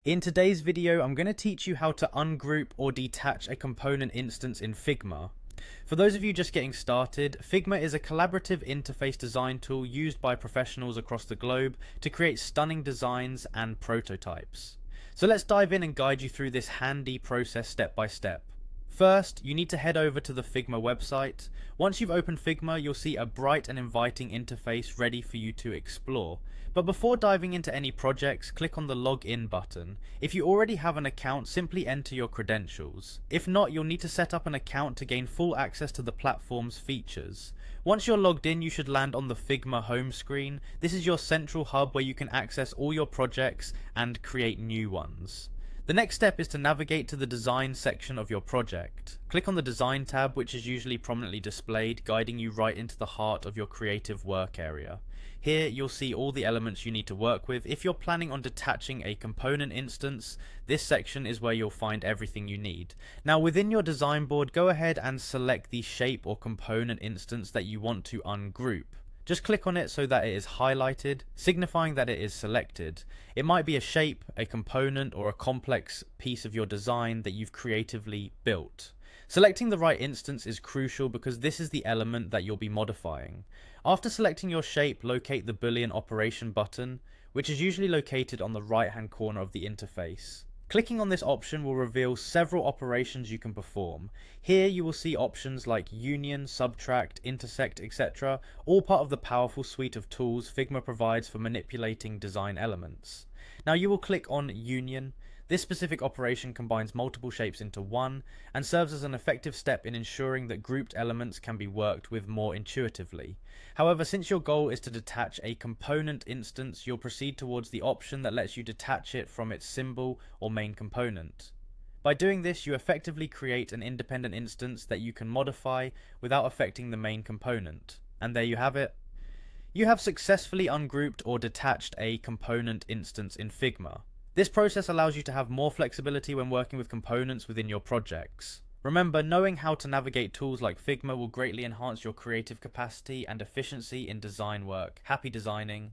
In today's video, I'm going to teach you how to ungroup or detach a component instance in Figma. For those of you just getting started, Figma is a collaborative interface design tool used by professionals across the globe to create stunning designs and prototypes. So let's dive in and guide you through this handy process step by step. First, you need to head over to the Figma website. Once you've opened Figma, you'll see a bright and inviting interface ready for you to explore. But before diving into any projects, click on the Login button. If you already have an account, simply enter your credentials. If not, you'll need to set up an account to gain full access to the platform's features. Once you're logged in, you should land on the Figma home screen. This is your central hub where you can access all your projects and create new ones. The next step is to navigate to the design section of your project. Click on the design tab, which is usually prominently displayed, guiding you right into the heart of your creative work area. Here you'll see all the elements you need to work with. If you're planning on detaching a component instance, this section is where you'll find everything you need. Now within your design board, go ahead and select the shape or component instance that you want to ungroup. Just click on it so that it is highlighted, signifying that it is selected. It might be a shape, a component, or a complex piece of your design that you've creatively built. Selecting the right instance is crucial because this is the element that you'll be modifying. After selecting your shape, locate the boolean operation button, which is usually located on the right hand corner of the interface. Clicking on this option will reveal several operations you can perform. Here you will see options like union, subtract, intersect, etc., all part of the powerful suite of tools Figma provides for manipulating design elements. Now you will click on union. This specific operation combines multiple shapes into one and serves as an effective step in ensuring that grouped elements can be worked with more intuitively. However, since your goal is to detach a component instance, you'll proceed towards the option that lets you detach it from its symbol or main component. By doing this, you effectively create an independent instance that you can modify without affecting the main component. And there you have it. You have successfully ungrouped or detached a component instance in Figma. This process allows you to have more flexibility when working with components within your projects. Remember, knowing how to navigate tools like Figma will greatly enhance your creative capacity and efficiency in design work. Happy designing!